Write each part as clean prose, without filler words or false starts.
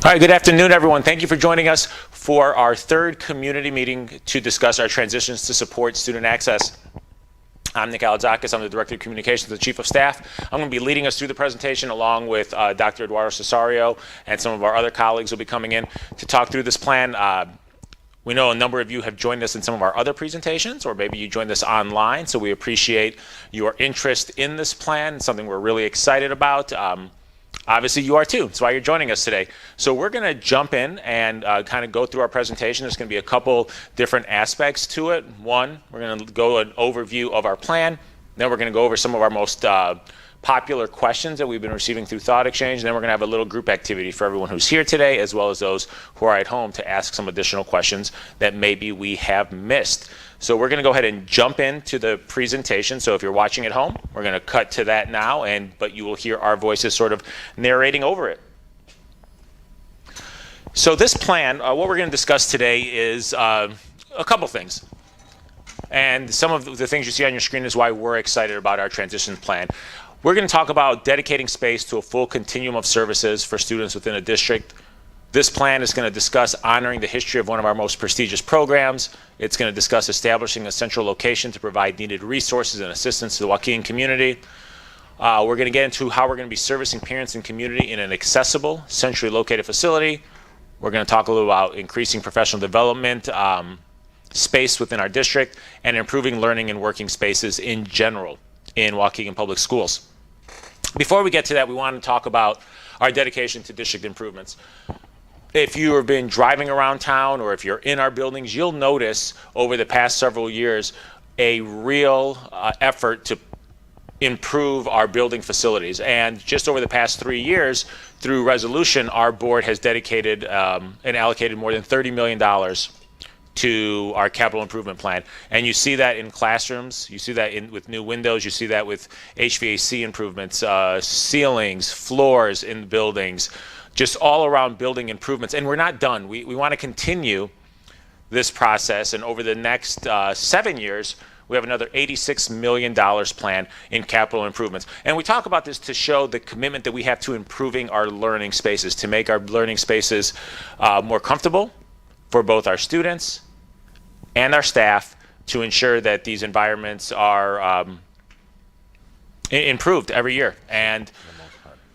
All right, good afternoon, everyone. Thank you for joining us for our third community meeting to discuss our transitions to support student access. I'm Nick Aladzakis. I'm the Director of Communications, the Chief of Staff. I'm going to be leading us through the presentation along with Dr. Eduardo Cesario, and some of our other colleagues will be coming in to talk through this plan. We know a number of you have joined us in some of our other presentations, or maybe you joined us online, so we appreciate your interest in this plan. It's something we're really excited about. Obviously, you are too. That's why you're joining us today. So we're going to jump in and kind of go through our presentation. There's going to be a couple different aspects to it. One, we're going to go an overview of our plan. Then we're going to go over some of our most popular questions that we've been receiving through ThoughtExchange. And then we're going to have a little group activity for everyone who's here today, as well as those who are at home, to ask some additional questions that maybe we have missed. So we're going to go ahead and jump into the presentation. So if you're watching at home, we're going to cut to that now, but you will hear our voices sort of narrating over it. So this plan, what we're going to discuss today is a couple things. And some of the things you see on your screen is why we're excited about our transition plan. We're going to talk about dedicating space to a full continuum of services for students within a district. This plan is going to discuss honoring the history of one of our most prestigious programs. It's going to discuss establishing a central location to provide needed resources and assistance to the Waukegan community. We're going to get into how we're going to be servicing parents and community in an accessible, centrally located facility. We're going to talk a little about increasing professional development space within our district and improving learning and working spaces in general in Waukegan Public Schools. Before we get to that, we want to talk about our dedication to district improvements. If you have been driving around town or if you're in our buildings, you'll notice over the past several years a real effort to improve our building facilities. And just over the past 3 years, through resolution, our board has dedicated and allocated more than $30 million to our capital improvement plan. And you see that in classrooms, you see that with new windows, you see that with HVAC improvements, ceilings, floors in buildings, just all around building improvements. And we're not done. We want to continue this process, and over the next 7 years, we have another $86 million planned in capital improvements. And we talk about this to show the commitment that we have to improving our learning spaces, to make our learning spaces more comfortable for both our students and our staff, to ensure that these environments are improved every year. And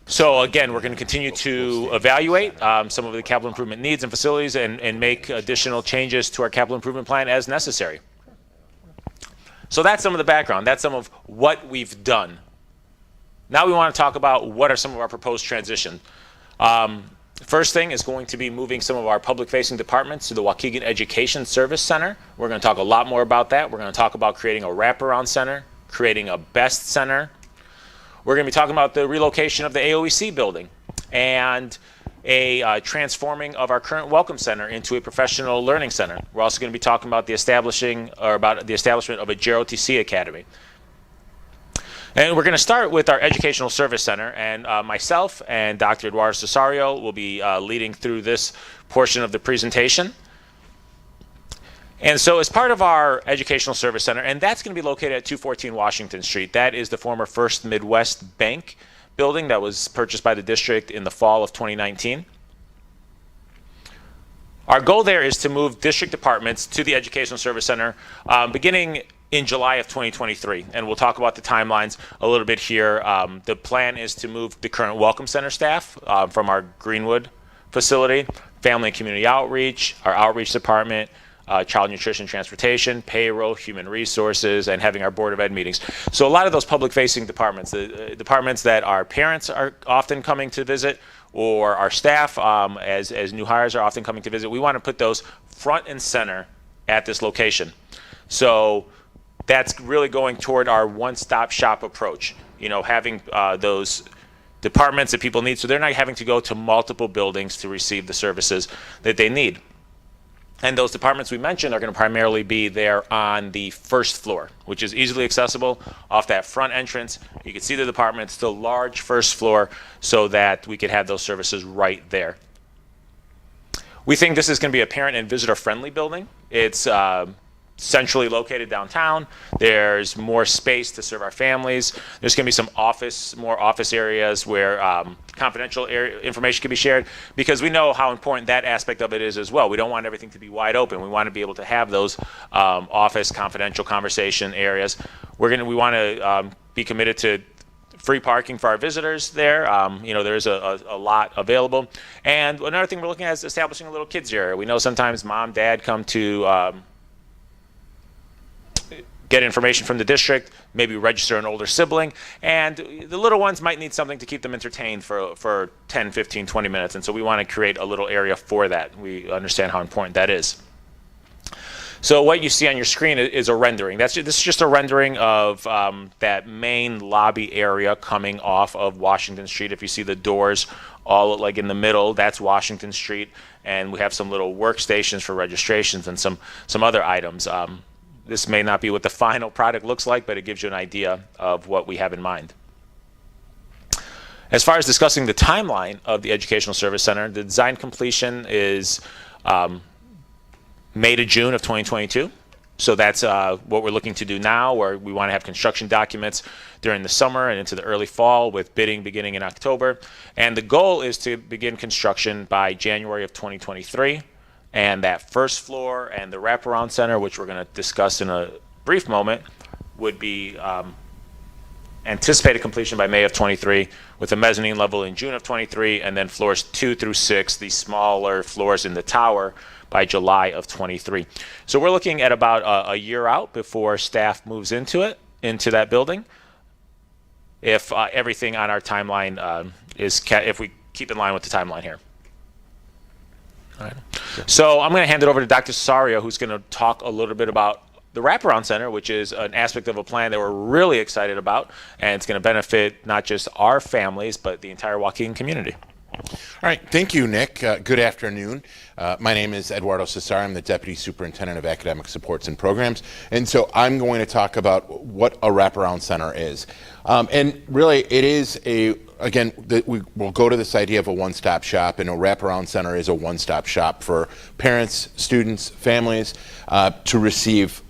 so again, we're going to continue to evaluate some of the capital improvement needs and facilities and make additional changes to our capital improvement plan as necessary. So that's some of the background. That's some of what we've done. Now we want to talk about what are some of our proposed transitions. First thing is going to be moving some of our public-facing departments to the Waukegan Education Service Center. We're going to talk a lot more about that. We're going to talk about creating a wraparound center, creating a BEST center. We're going to be talking about the relocation of the AOEC building and a transforming of our current Welcome Center into a professional learning center. We're also going to be talking about the establishment of a JROTC Academy. And we're going to start with our Educational Service Center, and myself and Dr. Eduardo Cesario will be leading through this portion of the presentation. And so as part of our Educational Service Center, and that's going to be located at 214 Washington Street. That is the former First Midwest Bank building that was purchased by the district in the fall of 2019. Our goal there is to move district departments to the Educational Service Center beginning in July of 2023, and we'll talk about the timelines a little bit here. The plan is to move the current Welcome Center staff from our Greenwood facility, Family and Community Outreach, our Outreach Department, Child Nutrition Transportation, Payroll, Human Resources, and having our Board of Ed meetings. So a lot of those public-facing departments, the departments that our parents are often coming to visit, or our staff as new hires are often coming to visit, we want to put those front and center at this location. So that's really going toward our one-stop shop approach, having those departments that people need, so they're not having to go to multiple buildings to receive the services that they need. And those departments we mentioned are going to primarily be there on the first floor, which is easily accessible off that front entrance. You can see the department, it's the large first floor, so that we could have those services right there. We think this is going to be a parent and visitor friendly building. It's centrally located downtown. There's more space to serve our families. There's going to be some more office areas where confidential information can be shared, because we know how important that aspect of it is as well. We don't want everything to be wide open. We want to be able to have those office confidential conversation areas. We want to be committed to free parking for our visitors there. There's a lot available. And another thing we're looking at is establishing a little kids area. We know sometimes mom, dad come to get information from the district, maybe register an older sibling, and the little ones might need something to keep them entertained for 10, 15, 20 minutes. And so we want to create a little area for that. We understand how important that is. So what you see on your screen is a rendering. This is just a rendering of that main lobby area coming off of Washington Street. If you see the doors all like in the middle, that's Washington Street, and we have some little workstations for registrations and some other items. This may not be what the final product looks like, but it gives you an idea of what we have in mind. As far as discussing the timeline of the Educational Service Center, the design completion is May to June of 2022. So that's what we're looking to do now, where we want to have construction documents during the summer and into the early fall, with bidding beginning in October. And the goal is to begin construction by January of 2023. And that first floor and the wraparound center, which we're going to discuss in a brief moment, would be anticipated completion by May of 23, with a mezzanine level in June of 23, and then floors 2 through 6, the smaller floors in the tower, by July of 23. So we're looking at about a year out before staff moves into that building, if everything on our timeline if we keep in line with the timeline here. All right. So I'm going to hand it over to Dr. Cesario, who's going to talk a little bit about the wraparound center, which is an aspect of a plan that we're really excited about, and it's going to benefit not just our families, but the entire Waukegan community. All right, thank you, Nick. Good afternoon. My name is Eduardo Cesario. I'm the Deputy Superintendent of Academic Supports and Programs, and so I'm going to talk about what a wraparound center is. And really, it is we will go to this idea of a one-stop shop, and a wraparound center is a one-stop shop for parents, students, families to receive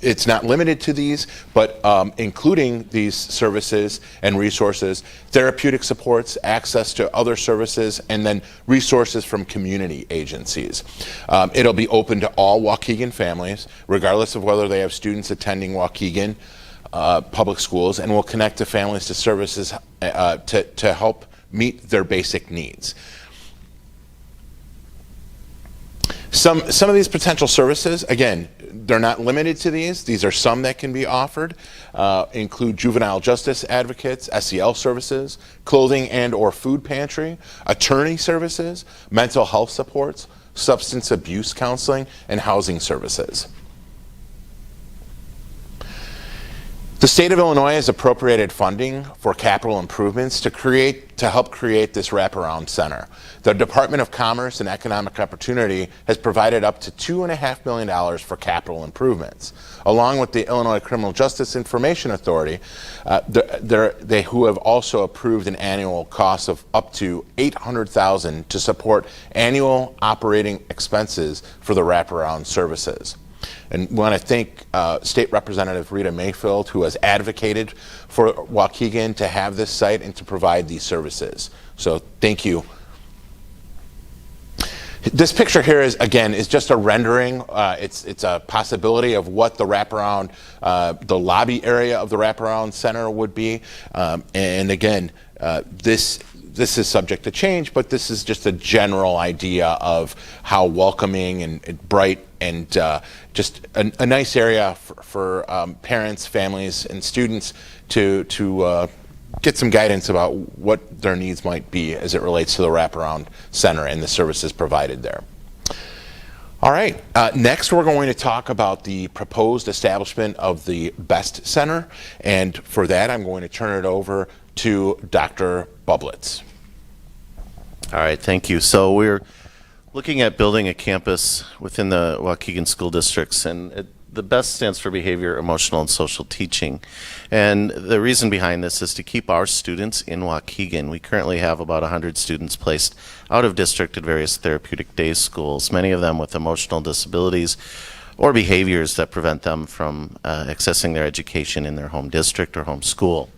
it's not limited to these, but including these services and resources, therapeutic supports, access to other services, and then resources from community agencies. It'll be open to all Waukegan families, regardless of whether they have students attending Waukegan public schools, and will connect to families to services to help meet their basic needs. Some of these potential services, again, they're not limited to these. These are some that can be offered, include juvenile justice advocates, SEL services, clothing and or food pantry, attorney services, mental health supports, substance abuse counseling, and housing services. The state of Illinois has appropriated funding for capital improvements to help create this wraparound center. The Department of Commerce and Economic Opportunity has provided up to $2.5 million for capital improvements. Along with the Illinois Criminal Justice Information Authority, who have also approved an annual cost of up to $800,000 to support annual operating expenses for the wraparound services. And we want to thank State Representative Rita Mayfield, who has advocated for Waukegan to have this site and to provide these services. So thank you. This picture here is just a rendering. It's a possibility of what the wraparound, the lobby area of the wraparound center would be. And again, this is subject to change, but this is just a general idea of how welcoming and bright and just a nice area for parents, families, and students to get some guidance about what their needs might be as it relates to the wraparound center and the services provided there. All right, next we're going to talk about the proposed establishment of the BEST Center, and for that I'm going to turn it over to Dr. Bublitz. All right, thank you. So we're looking at building a campus within the Waukegan school districts, and the BEST stands for Behavior, Emotional, and Social Teaching. And the reason behind this is to keep our students in Waukegan. We currently have about 100 students placed out of district at various therapeutic day schools, many of them with emotional disabilities or behaviors that prevent them from accessing their education in their home district or home school.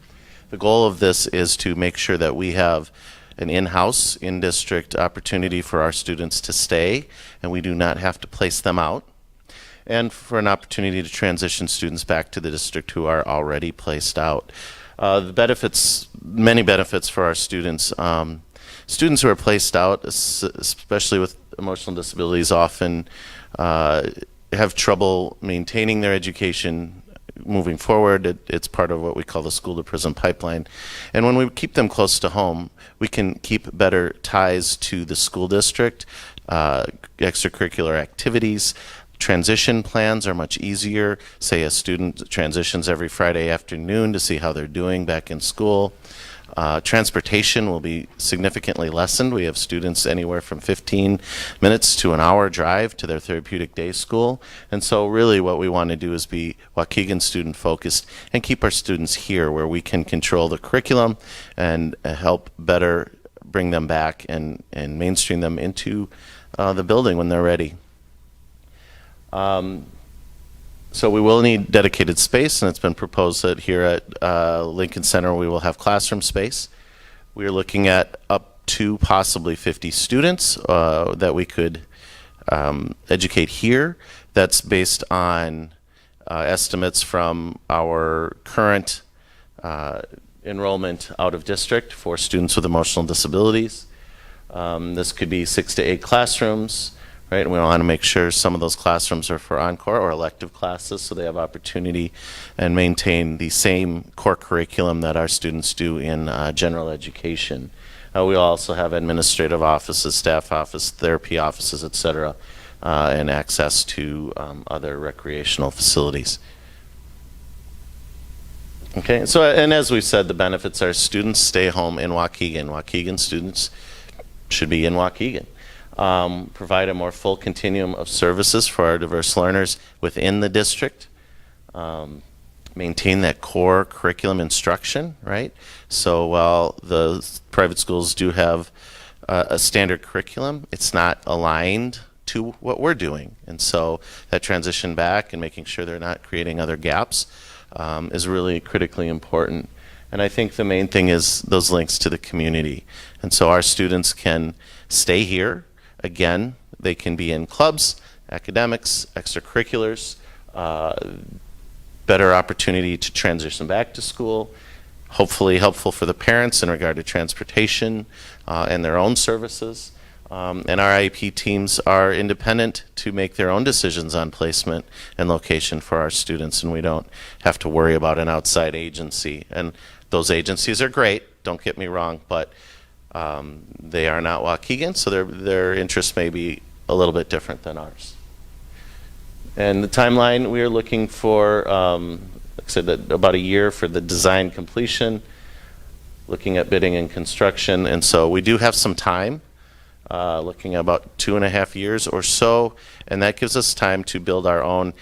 The goal of this is to make sure that we have an in-house, in-district opportunity for our students to stay, and we do not have to place them out, and for an opportunity to transition students back to the district who are already placed out. The benefits, many benefits for our students. Students who are placed out, especially with emotional disabilities, often have trouble maintaining their education moving forward. It's part of what we call the school to prison pipeline. And when we keep them close to home, we can keep better ties to the school district, extracurricular activities. Transition plans are much easier. Say a student transitions every Friday afternoon to see how they're doing back in school. Transportation will be significantly lessened. We have students anywhere from 15 minutes to an hour drive to their therapeutic day school. And so really what we want to do is be Waukegan student focused and keep our students here where we can control the curriculum and help better bring them back and mainstream them into the building when they're ready. So we will need dedicated space, and it's been proposed that here at Lincoln Center we will have classroom space. We are looking at up to possibly 50 students that we could educate here. That's based on estimates from our current enrollment out of district for students with emotional disabilities. This could be 6 to 8 classrooms. Right, and we want to make sure some of those classrooms are for encore or elective classes so they have opportunity and maintain the same core curriculum that our students do in general education. We also have administrative offices, staff office, therapy offices, etc., and access to other recreational facilities. Okay, so and as we've said, the benefits are students stay home in Waukegan. Waukegan students should be in Waukegan. Provide a more full continuum of services for our diverse learners within the district. Maintain that core curriculum instruction, right? So while the private schools do have a standard curriculum, it's not aligned to what we're doing. And so that transition back and making sure they're not creating other gaps is really critically important. And I think the main thing is those links to the community. And so our students can stay here. Again, they can be in clubs, academics, extracurriculars, better opportunity to transition back to school, hopefully helpful for the parents in regard to transportation and their own services. And our IEP teams are independent to make their own decisions on placement and location for our students, and we don't have to worry about an outside agency. And those agencies are great, don't get me wrong, but they are not Waukegan, so their interests may be a little bit different than ours. And the timeline, we are looking for, like I said, about a year for the design completion, looking at bidding and construction, and so we do have some time, looking at about 2.5 years or so, and that gives us time to build our own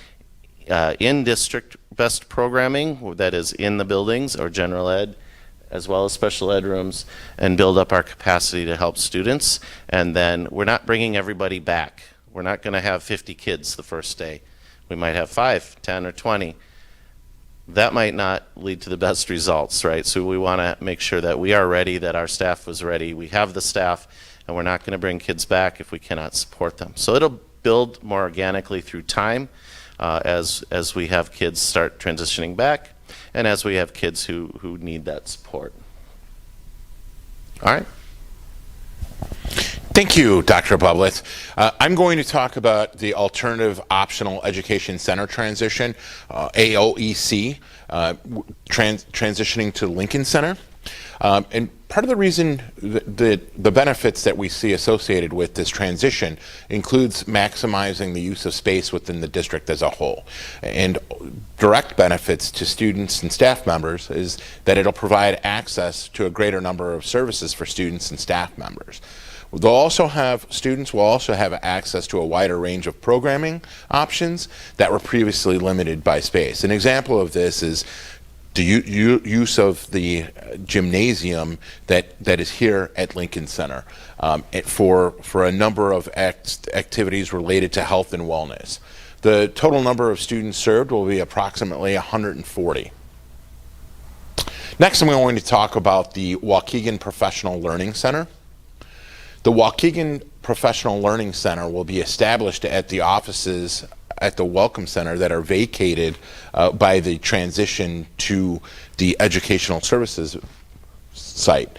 in-district best programming that is in the buildings or general ed, as well as special ed rooms, and build up our capacity to help students. And then we're not bringing everybody back. We're not going to have 50 kids the first day. We might have 5, 10, or 20. That might not lead to the best results, right? So we want to make sure that we are ready, that our staff was ready. We have the staff, and we're not going to bring kids back if we cannot support them. So it'll build more organically through time as we have kids start transitioning back, and as we have kids who need that support. All right. Thank you, Dr. Bublitz. I'm going to talk about the Alternative Optional Education Center transition, AOEC, transitioning to Lincoln Center. And part of the reason the benefits that we see associated with this transition includes maximizing the use of space within the district as a whole. And direct benefits to students and staff members is that it'll provide access to a greater number of services for students and staff members. Students will also have access to a wider range of programming options that were previously limited by space. An example of this is the use of the gymnasium that is here at Lincoln Center for a number of activities related to health and wellness. The total number of students served will be approximately 140. Next, I'm going to talk about the Waukegan Professional Learning Center. The Waukegan Professional Learning Center will be established at the offices at the Welcome Center that are vacated by the transition to the Educational Services site.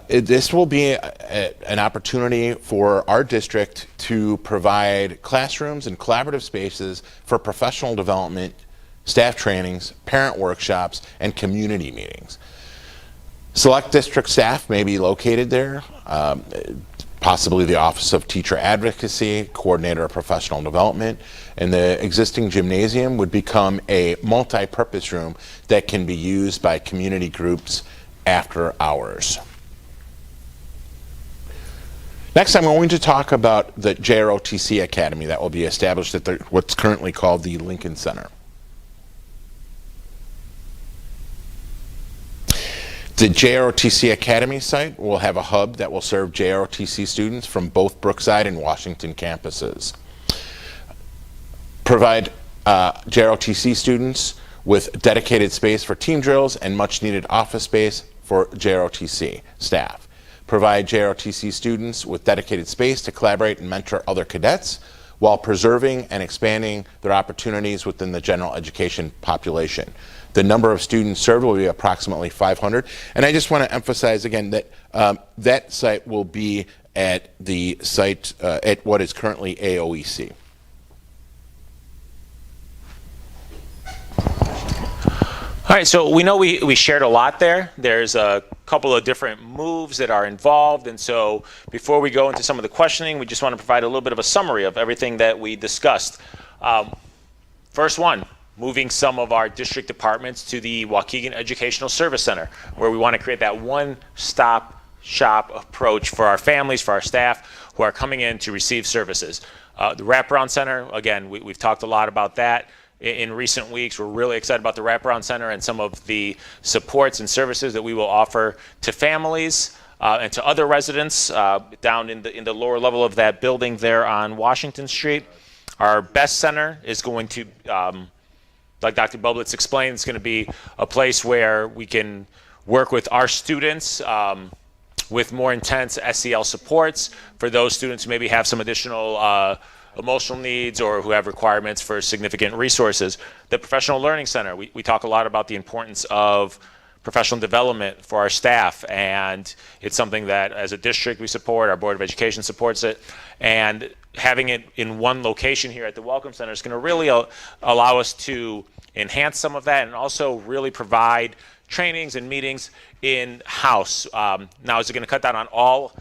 This will be an opportunity for our district to provide classrooms and collaborative spaces for professional development, staff trainings, parent workshops, and community meetings. Select district staff may be located there, possibly the Office of Teacher Advocacy, Coordinator of Professional Development, and the existing gymnasium would become a multi-purpose room that can be used by community groups after hours. Next, I'm going to talk about the JROTC Academy that will be established at what's currently called the Lincoln Center. The JROTC Academy site will have a hub that will serve JROTC students from both Brookside and Washington campuses. Provide JROTC students with dedicated space for team drills and much needed office space for JROTC staff. Provide JROTC students with dedicated space to collaborate and mentor other cadets while preserving and expanding their opportunities within the general education population. The number of students served will be approximately 500. And I just want to emphasize again that that site will be at the site at what is currently AOEC. All right, so we know we shared a lot there. There's a couple of different moves that are involved, and so before we go into some of the questioning, we just want to provide a little bit of a summary of everything that we discussed. First one, moving some of our district departments to the Waukegan Educational Service Center, where we want to create that one-stop shop approach for our families, for our staff who are coming in to receive services. The Wraparound Center, again, we've talked a lot about that in recent weeks. We're really excited about the Wraparound Center and some of the supports and services that we will offer to families and to other residents down in the lower level of that building there on Washington Street. Our Best Center is going to, like Dr. Bublitz explained, it's going to be a place where we can work with our students with more intense SEL supports for those students who maybe have some additional emotional needs or who have requirements for significant resources. The Professional Learning Center, we talk a lot about the importance of professional development for our staff, and it's something that as a district we support, our Board of Education supports it, and having it in one location here at the Welcome Center is going to really allow us to enhance some of that and also really provide trainings and meetings in-house. Now, is it going to cut down on all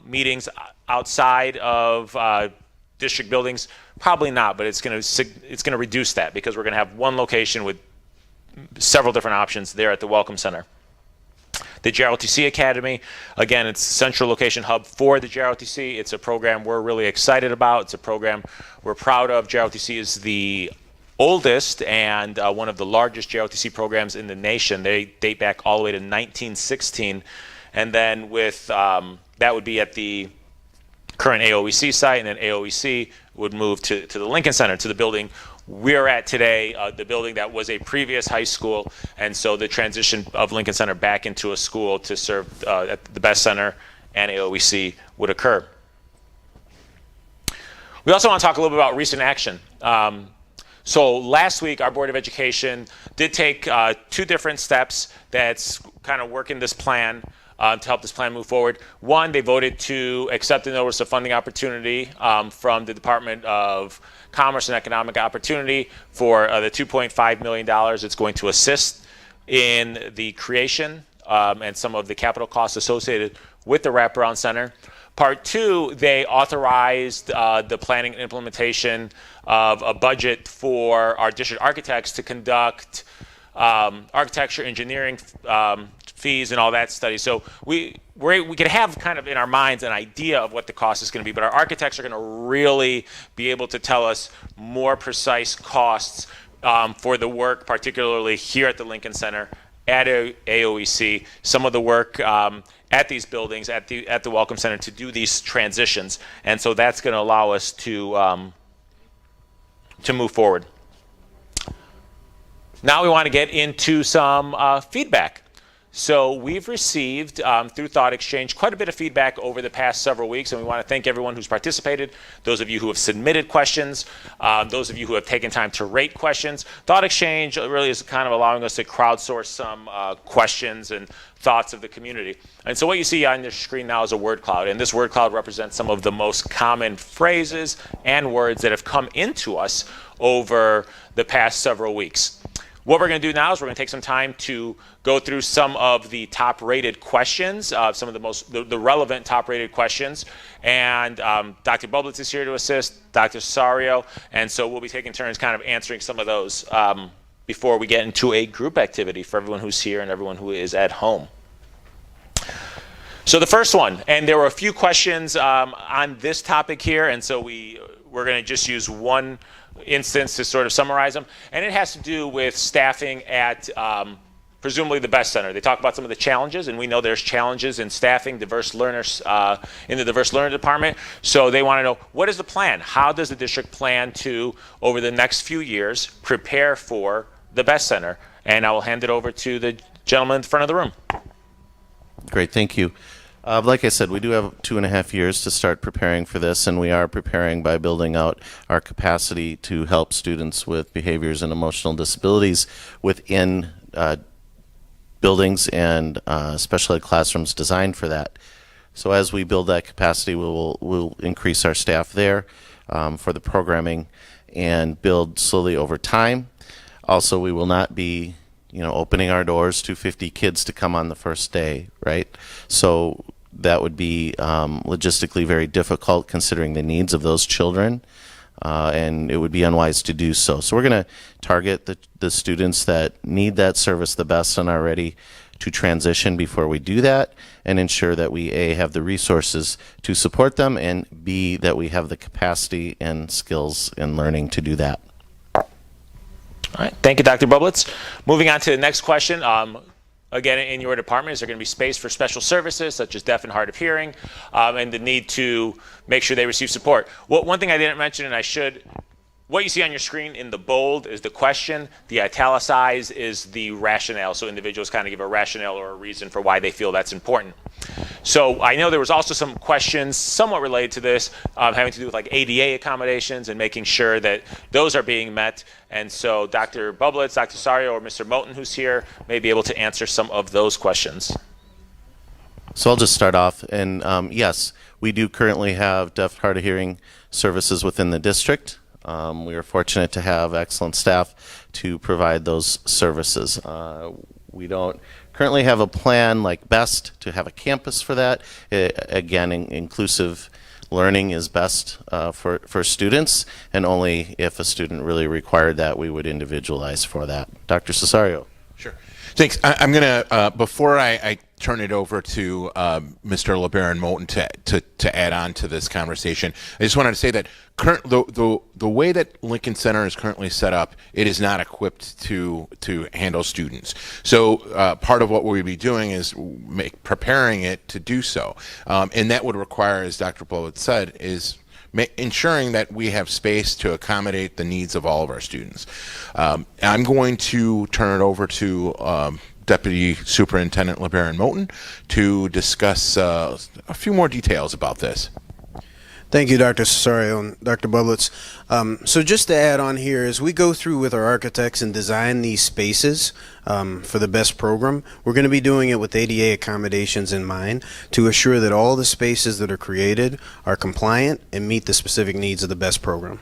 meetings outside of district buildings? Probably not, but it's going to reduce that because we're going to have one location with several different options there at the Welcome Center. The JROTC Academy, again, it's a central location hub for the JROTC. It's a program we're really excited about. It's a program we're proud of. JROTC is the oldest and one of the largest JROTC programs in the nation. They date back all the way to 1916. And then with that would be at the current AOEC site, and then AOEC would move to the Lincoln Center, to the building we're at today, the building that was a previous high school, and so the transition of Lincoln Center back into a school to serve at the Best Center and AOEC would occur. We also want to talk a little bit about recent action. So last week, our Board of Education did take two different steps that's kind of working this plan to help this plan move forward. One, they voted to accept the notice of funding opportunity from the Department of Commerce and Economic Opportunity for the $2.5 million. It's going to assist in the creation and some of the capital costs associated with the Wraparound Center. Part two, they authorized the planning and implementation of a budget for our district architects to conduct architecture, engineering fees, and all that study. So we can have kind of in our minds an idea of what the cost is going to be, but our architects are going to really be able to tell us more precise costs for the work, particularly here at the Lincoln Center, at AOEC, some of the work at these buildings, at the Welcome Center, to do these transitions. And so that's going to allow us to move forward. Now we want to get into some feedback. So we've received, through ThoughtExchange, quite a bit of feedback over the past several weeks, and we want to thank everyone who's participated, those of you who have submitted questions, those of you who have taken time to rate questions. ThoughtExchange really is kind of allowing us to crowdsource some questions and thoughts of the community. And so what you see on your screen now is a word cloud, and this word cloud represents some of the most common phrases and words that have come into us over the past several weeks. What we're going to do now is we're going to take some time to go through some of the top-rated questions, some of the relevant top-rated questions. And Dr. Bublitz is here to assist, Dr. Cesario, and so we'll be taking turns kind of answering some of those before we get into a group activity for everyone who's here and everyone who is at home. So the first one, and there were a few questions on this topic here, and so we're going to just use one instance to sort of summarize them, and it has to do with staffing at presumably the Best Center. They talk about some of the challenges, and we know there's challenges in staffing diverse learners in the diverse learner department. So they want to know, what is the plan? How does the district plan to, over the next few years, prepare for the Best Center? And I will hand it over to the gentleman in the front of the room. Great, thank you. Like I said, we do have 2.5 years to start preparing for this, and we are preparing by building out our capacity to help students with behaviors and emotional disabilities within buildings and special ed classrooms designed for that. So as we build that capacity, we'll increase our staff there for the programming and build slowly over time. Also, we will not be opening our doors to 50 kids to come on the first day, right? So that would be logistically very difficult considering the needs of those children, and it would be unwise to do so. So we're going to target the students that need that service the best and are ready to transition before we do that, and ensure that we A, have the resources to support them, and B, that we have the capacity and skills and learning to do that. All right, thank you, Dr. Bublitz. Moving on to the next question. Again, in your department, is there going to be space for special services such as deaf and hard of hearing, and the need to make sure they receive support? Well, one thing I didn't mention, and I should, what you see on your screen in the bold is the question. The italicized is the rationale. So individuals kind of give a rationale or a reason for why they feel that's important. So I know there was also some questions somewhat related to this, having to do with like ADA accommodations and making sure that those are being met. And so Dr. Bublitz, Dr. Cesario, or Mr. Moten, who's here, may be able to answer some of those questions. So I'll just start off. And yes, we do currently have deaf, hard of hearing services within the district. We are fortunate to have excellent staff to provide those services. We don't currently have a plan like BEST to have a campus for that. Again, inclusive learning is best for students, and only if a student really required that, we would individualize for that. Dr. Cesario. Sure. Thanks. I'm going to, before I turn it over to Mr. LeBaron Moten to add on to this conversation, I just wanted to say that the way that Lincoln Center is currently set up, it is not equipped to handle students. So part of what we'll be doing is preparing it to do so. And that would require, as Dr. Bublitz said, is ensuring that we have space to accommodate the needs of all of our students. I'm going to turn it over to Deputy Superintendent LeBaron Moten to discuss a few more details about this. Thank you, Dr. Cesario and Dr. Bublitz. So just to add on here, as we go through with our architects and design these spaces for the BEST program, we're going to be doing it with ADA accommodations in mind to assure that all the spaces that are created are compliant and meet the specific needs of the BEST program.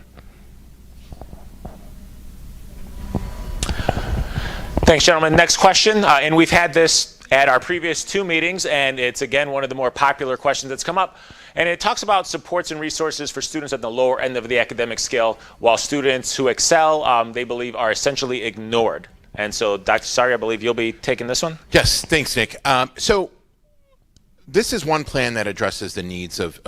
Thanks, gentlemen. Next question, and we've had this at our previous 2 meetings, and it's again one of the more popular questions that's come up. And it talks about supports and resources for students at the lower end of the academic scale, while students who excel, they believe, are essentially ignored. And so, Dr. Cesario, I believe you'll be taking this one? Yes, thanks, Nick. So this is one plan that addresses the needs of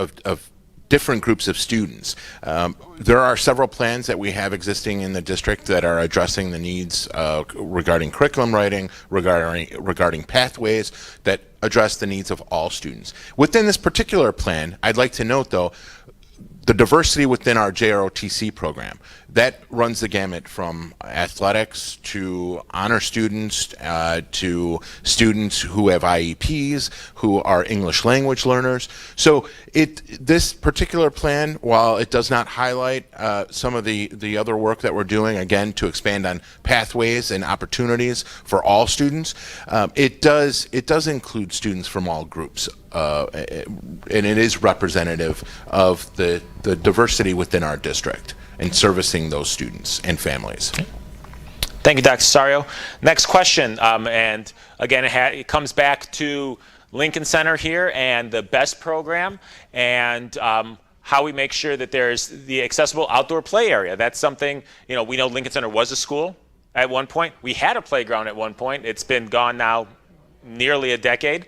different groups of students. There are several plans that we have existing in the district that are addressing the needs regarding curriculum writing, regarding pathways that address the needs of all students. Within this particular plan, I'd like to note, though, the diversity within our JROTC program, that runs the gamut from athletics to honor students to students who have IEPs, who are English language learners. So this particular plan, while it does not highlight some of the other work that we're doing, again, to expand on pathways and opportunities for all students, it does include students from all groups. And it is representative of the diversity within our district and servicing those students and families. Thank you, Dr. Cesario. Next question, and again, it comes back to Lincoln Center here and the BEST program, and how we make sure that there's the accessible outdoor play area. That's something, we know Lincoln Center was a school at one point. We had a playground at one point. It's been gone now nearly a decade.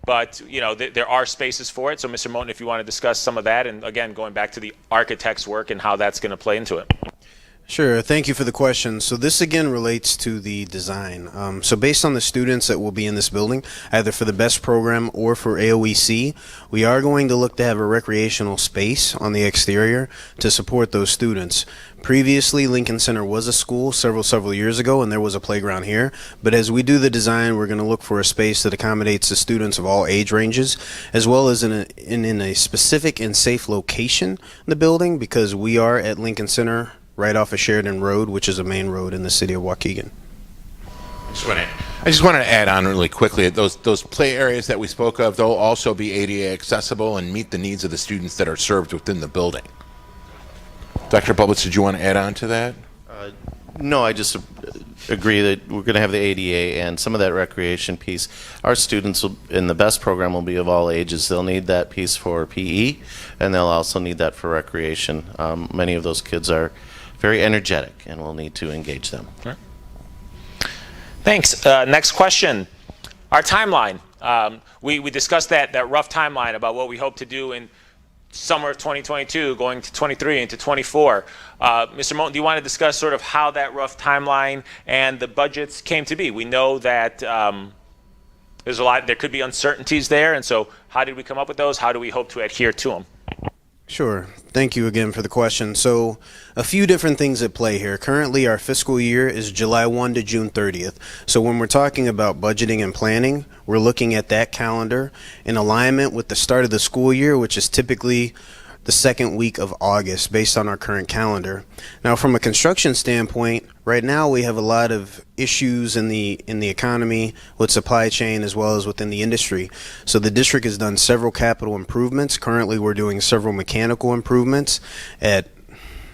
But there are spaces for it. So Mr. Moten, if you want to discuss some of that, and again, going back to the architect's work and how that's going to play into it. Sure. Thank you for the question. So this again relates to the design. So based on the students that will be in this building, either for the BEST program or for AOEC, we are going to look to have a recreational space on the exterior to support those students. Previously, Lincoln Center was a school several years ago, and there was a playground here. But as we do the design, we're going to look for a space that accommodates the students of all age ranges, as well as in a specific and safe location in the building, because we are at Lincoln Center right off of Sheridan Road, which is a main road in the city of Waukegan. I just wanted to add on really quickly, those play areas that we spoke of, they'll also be ADA accessible and meet the needs of the students that are served within the building. Dr. Bublitz, did you want to add on to that? No, I just agree that we're going to have the ADA and some of that recreation piece. Our students in the BEST program will be of all ages. They'll need that piece for PE, and they'll also need that for recreation. Many of those kids are very energetic, and we'll need to engage them. Right. Thanks. Next question. Our timeline. We discussed that rough timeline about what we hope to do in summer of 2022, going to 23 into 24. Mr. Moten, do you want to discuss sort of how that rough timeline and the budgets came to be? We know that there's there could be uncertainties there, and so how did we come up with those? How do we hope to adhere to them? Sure. Thank you again for the question. So a few different things at play here. Currently, our fiscal year is July 1 to June 30th. So when we're talking about budgeting and planning, we're looking at that calendar in alignment with the start of the school year, which is typically the second week of August based on our current calendar. Now, from a construction standpoint, right now we have a lot of issues in the economy with supply chain as well as within the industry. So the district has done several capital improvements. Currently, we're doing several mechanical improvements at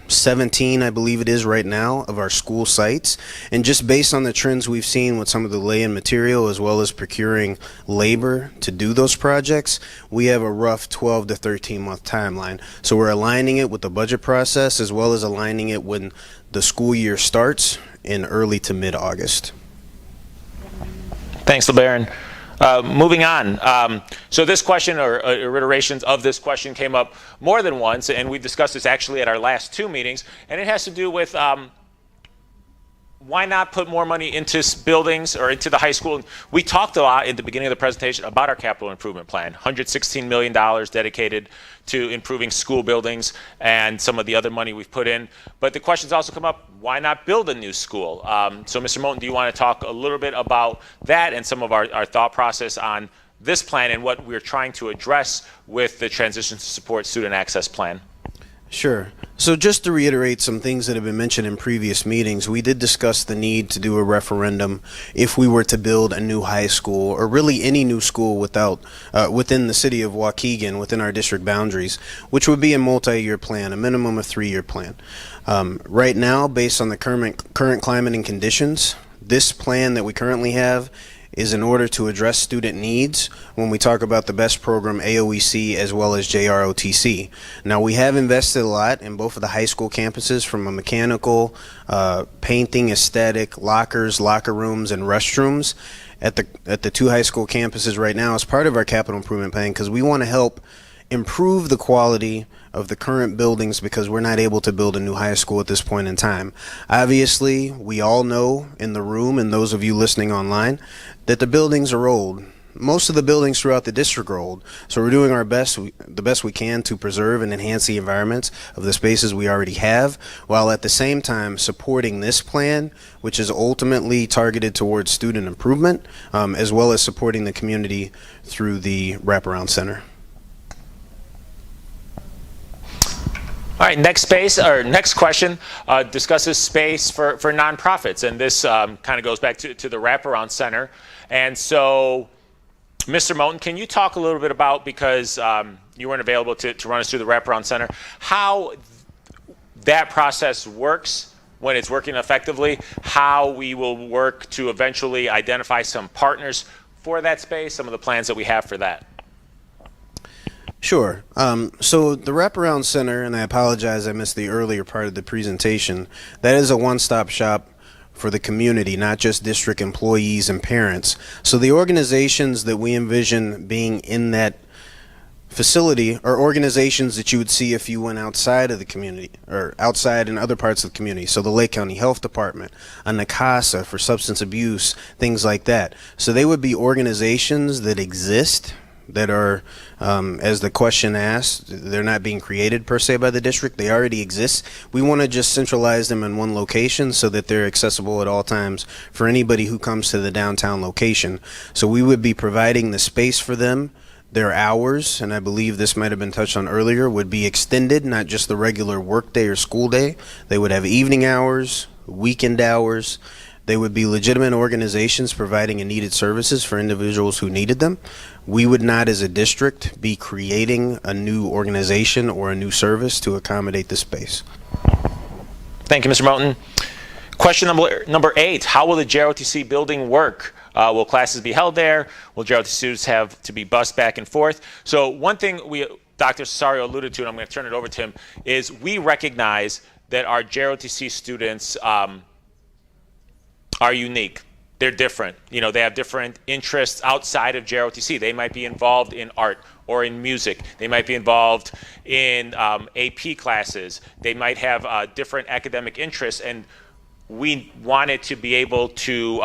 17, I believe it is right now, of our school sites. And just based on the trends we've seen with some of the lay-in material as well as procuring labor to do those projects, we have a rough 12 to 13 month timeline. So we're aligning it with the budget process as well as aligning it when the school year starts in early to mid-August. Thanks, LeBaron. Moving on. So this question, or iterations of this question, came up more than once, and we discussed this actually at our last two meetings, and it has to do with why not put more money into buildings or into the high school? We talked a lot in the beginning of the presentation about our capital improvement plan, $116 million dedicated to improving school buildings and some of the other money we've put in. But the questions also come up, why not build a new school? So Mr. Moten, do you want to talk a little bit about that and some of our thought process on this plan and what we're trying to address with the Transition to Support Student Access Plan? Sure. So just to reiterate some things that have been mentioned in previous meetings, we did discuss the need to do a referendum if we were to build a new high school or really any new school within the city of Waukegan, within our district boundaries, which would be a multi-year plan, a minimum of 3-year plan. Right now, based on the current climate and conditions, this plan that we currently have is in order to address student needs when we talk about the BEST program, AOEC, as well as JROTC. Now, we have invested a lot in both of the high school campuses from a mechanical, painting, aesthetic, lockers, locker rooms, and restrooms at the two high school campuses right now as part of our capital improvement plan, because we want to help improve the quality of the current buildings because we're not able to build a new high school at this point in time. Obviously, we all know in the room and those of you listening online that the buildings are old. most of the buildings throughout the district are old, so we're doing our best, the best we can to preserve and enhance the environments of the spaces we already have, while at the same time supporting this plan, which is ultimately targeted towards student improvement, as well as supporting the community through the wraparound center. All right, next question discusses space for nonprofits, and this kind of goes back to the wraparound center. And so, Mr. Moten, can you talk a little bit about, because you weren't available to run us through the wraparound center, how that process works when it's working effectively, how we will work to eventually identify some partners for that space, some of the plans that we have for that? Sure. So the wraparound center, and I apologize, I missed the earlier part of the presentation, that is a one-stop shop for the community, not just district employees and parents. So the organizations that we envision being in that facility are organizations that you would see if you went outside of the community or outside in other parts of the community. So the Lake County Health Department, a NACASA for substance abuse, things like that. So they would be organizations that exist, that are, as the question asked, they're not being created per se by the district. They already exist. We want to just centralize them in one location so that they're accessible at all times for anybody who comes to the downtown location. So we would be providing the space for them. Their hours, and I believe this might have been touched on earlier, would be extended, not just the regular work day or school day. They would have evening hours, weekend hours. They would be legitimate organizations providing needed services for individuals who needed them. We would not, as a district, be creating a new organization or a new service to accommodate the space. Thank you, Mr. Moten. Question number 8, how will the JROTC building work? Will classes be held there? Will JROTC students have to be bused back and forth? So one thing Dr. Cesario alluded to, and I'm going to turn it over to him, is we recognize that our JROTC students are unique. They're different. You know, they have different interests outside of JROTC. They might be involved in art or in music. They might be involved in AP classes. They might have different academic interests, and we wanted to be able to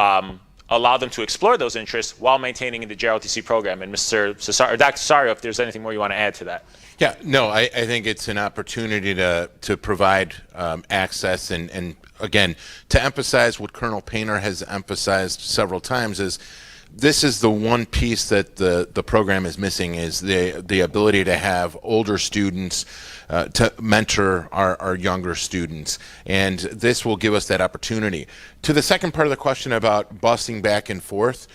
allow them to explore those interests while maintaining the JROTC program. And Mr. Cesario, or Dr. Cesario, if there's anything more you want to add to that. Yeah, no, I think it's an opportunity to provide access and again, to emphasize what Colonel Painter has emphasized several times is this is the one piece that the program is missing, is the ability to have older students to mentor our younger students, and this will give us that opportunity. To the second part of the question about busing back and forth,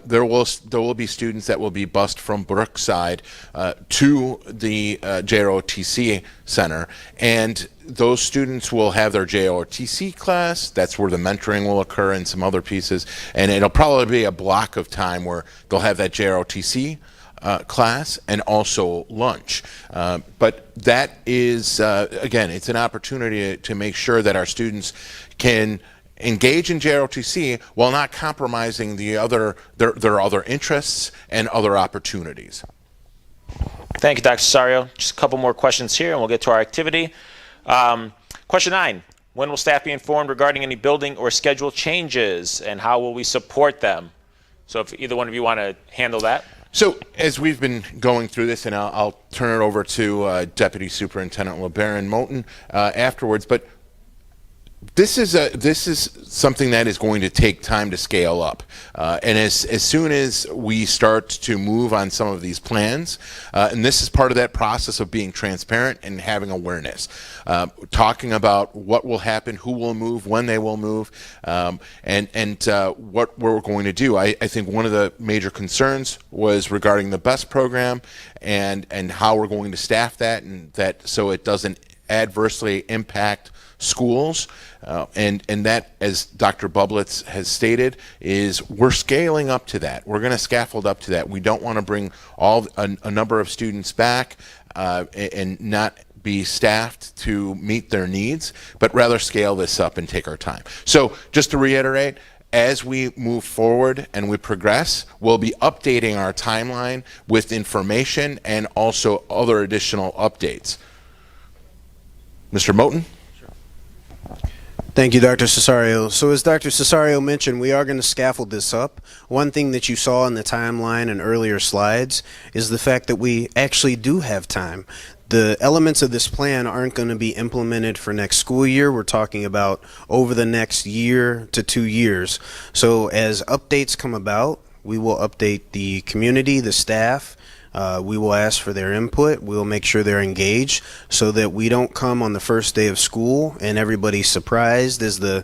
there will be students that will be bused from Brookside to the JROTC Center, and those students will have their JROTC class. That's where the mentoring will occur and some other pieces, and it'll probably be a block of time where they'll have that JROTC class and also lunch. But that is, again, it's an opportunity to make sure that our students can engage in JROTC while not compromising their other interests and other opportunities. Thank you, Dr. Cesario. Just a couple more questions here, and we'll get to our activity. Question 9, when will staff be informed regarding any building or schedule changes, and how will we support them? So if either one of you want to handle that. So as we've been going through this, and I'll turn it over to Deputy Superintendent LeBaron Moten afterwards, but this is something that is going to take time to scale up, and as soon as we start to move on some of these plans, and this is part of that process of being transparent and having awareness, talking about what will happen, who will move, when they will move, and what we're going to do. I think one of the major concerns was regarding the BEST program and how we're going to staff that, and that so it doesn't adversely impact schools, and that, as Dr. Bublitz has stated, is we're scaling up to that. We're going to scaffold up to that. We don't want to bring a number of students back and not be staffed to meet their needs, but rather scale this up and take our time. So just to reiterate, as we move forward and we progress, we'll be updating our timeline with information and also other additional updates. Mr. Moten? Thank you, Dr. Cesario. So as Dr. Cesario mentioned, we are going to scaffold this up. One thing that you saw in the timeline and earlier slides is the fact that we actually do have time. The elements of this plan aren't going to be implemented for next school year. We're talking about over the next year to 2 years. So as updates come about, we will update the community, the staff. We will ask for their input. We'll make sure they're engaged so that we don't come on the first day of school and everybody's surprised. As the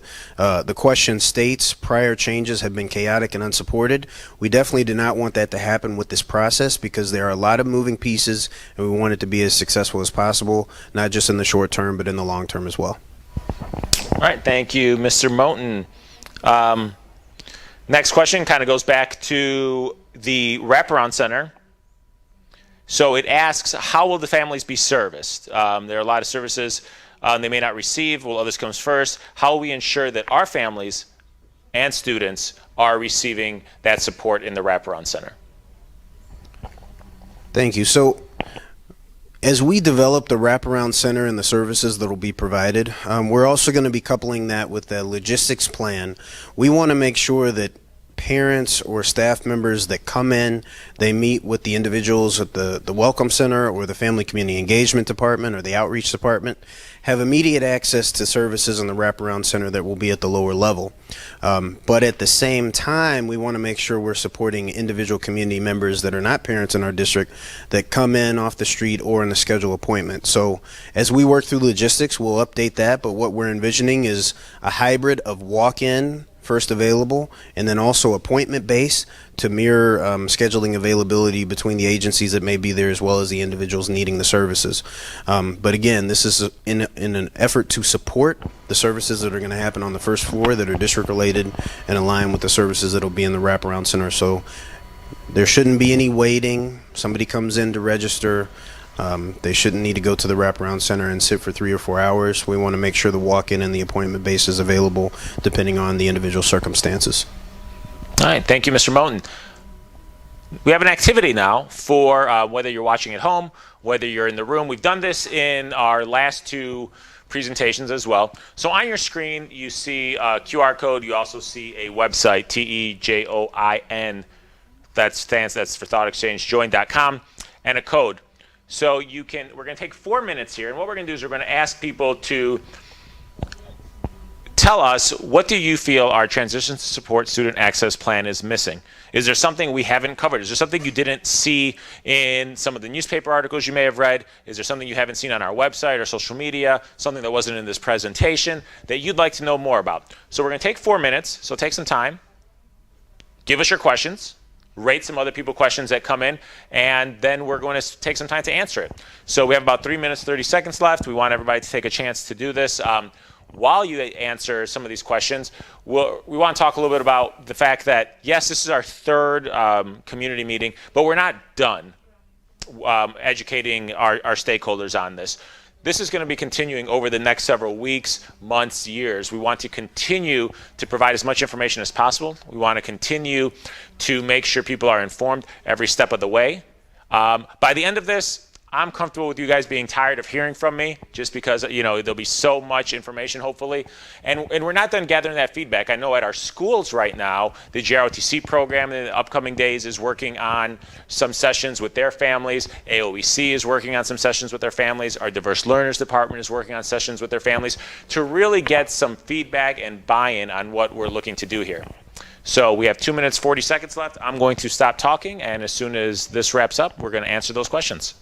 question states, prior changes have been chaotic and unsupported. We definitely do not want that to happen with this process because there are a lot of moving pieces and we want it to be as successful as possible, not just in the short term, but in the long term as well. All right, thank you, Mr. Moten. Next question kind of goes back to the wraparound center. So it asks, how will the families be serviced? There are a lot of services they may not receive. Well, others comes first. How will we ensure that our families and students are receiving that support in the wraparound center? Thank you. So as we develop the wraparound center and the services that will be provided, we're also going to be coupling that with the logistics plan. We want to make sure that parents or staff members that come in, they meet with the individuals at the Welcome Center or the Family Community Engagement Department or the Outreach Department, have immediate access to services in the wraparound center that will be at the lower level. But at the same time, we want to make sure we're supporting individual community members that are not parents in our district that come in off the street or in a scheduled appointment. So as we work through logistics, we'll update that, but what we're envisioning is a hybrid of walk-in, first available, and then also appointment based to mirror scheduling availability between the agencies that may be there as well as the individuals needing the services. But again, this is in an effort to support the services that are going to happen on the first floor that are district related and align with the services that will be in the wraparound center. So there shouldn't be any waiting. Somebody comes in to register. They shouldn't need to go to the wraparound center and sit for 3 or 4 hours. We want to make sure the walk-in and the appointment base is available depending on the individual circumstances. All right, thank you, Mr. Moten. We have an activity now for whether you're watching at home, whether you're in the room. We've done this in our last 2 presentations as well. So on your screen, you see a QR code. You also see a website, TEJOIN. That's for ThoughtExchange, and a code. So we're going to take 4 minutes here, and what we're going to do is we're going to ask people to tell us, what do you feel our transition to support student access plan is missing? Is there something we haven't covered? Is there something you didn't see in some of the newspaper articles you may have read? Is there something you haven't seen on our website or social media, something that wasn't in this presentation that you'd like to know more about? So we're going to take 4 minutes, so take some time, give us your questions, rate some other people questions that come in, and then we're going to take some time to answer it. So we have about 3 minutes, 30 seconds left. We want everybody to take a chance to do this. While you answer some of these questions, we want to talk a little bit about the fact that, yes, this is our 3rd community meeting, but we're not done educating our stakeholders on this. This is going to be continuing over the next several weeks, months, years. We want to continue to provide as much information as possible. We want to continue to make sure people are informed every step of the way. By the end of this, I'm comfortable with you guys being tired of hearing from me, just because, there'll be so much information, hopefully. And we're not done gathering that feedback. I know at our schools right now, the JROTC program in the upcoming days is working on some sessions with their families. AOEC is working on some sessions with their families. Our Diverse Learners Department is working on sessions with their families to really get some feedback and buy-in on what we're looking to do here. So we have 2 minutes, 40 seconds left. I'm going to stop talking, and as soon as this wraps up, we're going to answer those questions.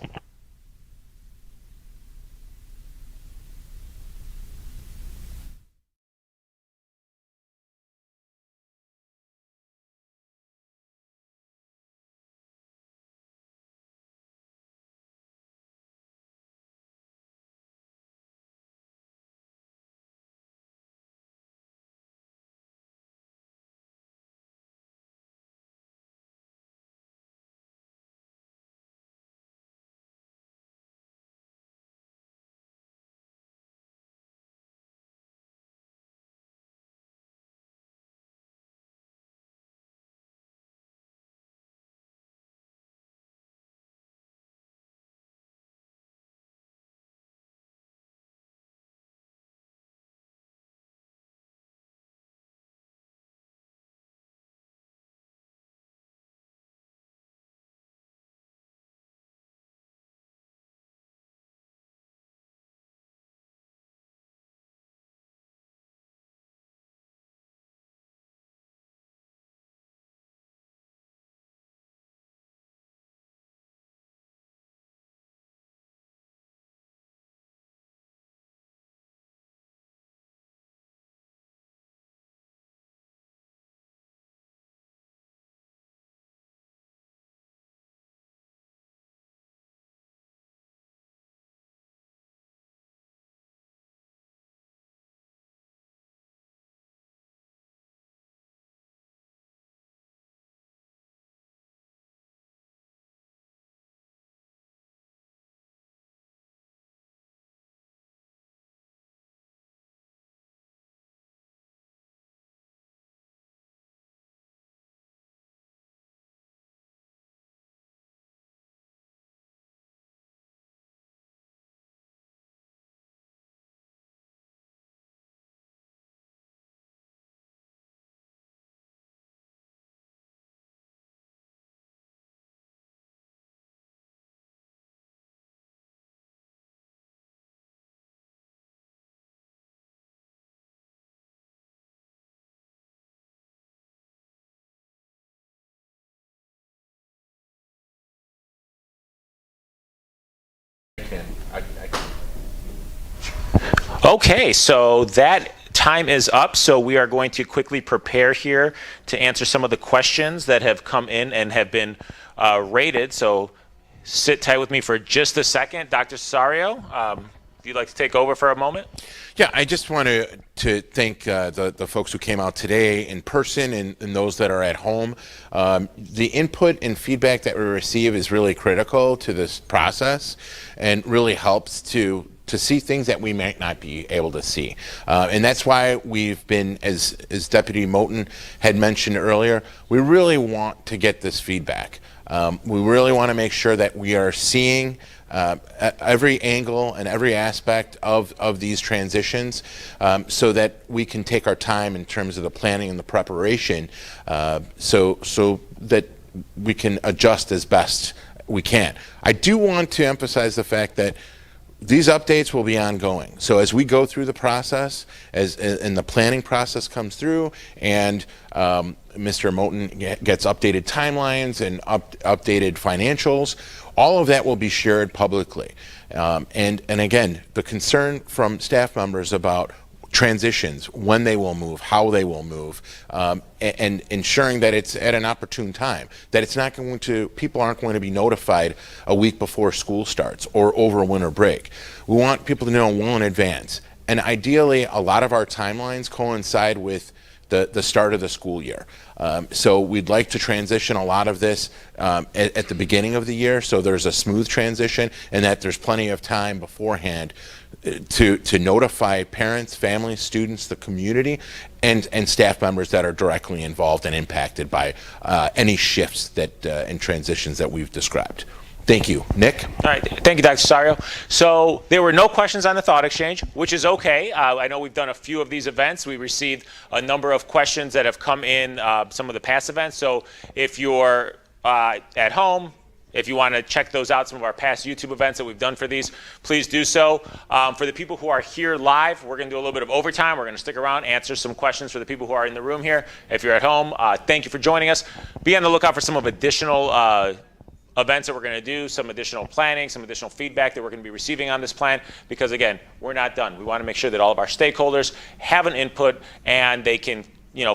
Okay, so that time is up, so we are going to quickly prepare here to answer some of the questions that have come in and have been rated. So sit tight with me for just a second. Dr. Cesario, if you'd like to take over for a moment. Yeah, I just want to thank the folks who came out today in person and those that are at home. The input and feedback that we receive is really critical to this process and really helps to see things that we might not be able to see. And that's why we've been, as Deputy Moten had mentioned earlier, we really want to get this feedback. We really want to make sure that we are seeing every angle and every aspect of these transitions, so that we can take our time in terms of the planning and the preparation, so that we can adjust as best we can. I do want to emphasize the fact that these updates will be ongoing. So as we go through the process, and the planning process comes through, and Mr. Moten gets updated timelines and updated financials, all of that will be shared publicly. And again, the concern from staff members about transitions, when they will move, how they will move, and ensuring that it's at an opportune time, that it's not going to, people aren't going to be notified a week before school starts or over winter break. We want people to know well in advance. And ideally, a lot of our timelines coincide with the start of the school year. So we'd like to transition a lot of this at the beginning of the year, so there's a smooth transition and that there's plenty of time beforehand to notify parents, families, students, the community, and staff members that are directly involved and impacted by any shifts that and transitions that we've described. Thank you. Nick? All right. Thank you, Dr. Cesario. So there were no questions on the Thought Exchange, which is okay. I know we've done a few of these events. We received a number of questions that have come in some of the past events. So if you're at home, if you want to check those out, some of our past YouTube events that we've done for these, please do so. For the people who are here live, we're going to do a little bit of overtime. We're going to stick around, answer some questions for the people who are in the room here. If you're at home, thank you for joining us. Be on the lookout for some of additional events that we're going to do, some additional planning, some additional feedback that we're going to be receiving on this plan, because again, we're not done. We want to make sure that all of our stakeholders have an input and they can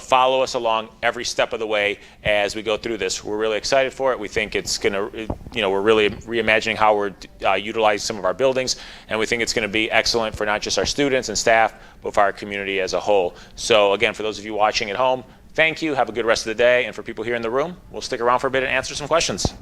follow us along every step of the way as we go through this. We're really excited for it. We think it's going to, we're really reimagining how we're utilizing some of our buildings, and we think it's going to be excellent for not just our students and staff, but for our community as a whole. So again, for those of you watching at home, thank you. Have a good rest of the day. And for people here in the room, we'll stick around for a bit and answer some questions.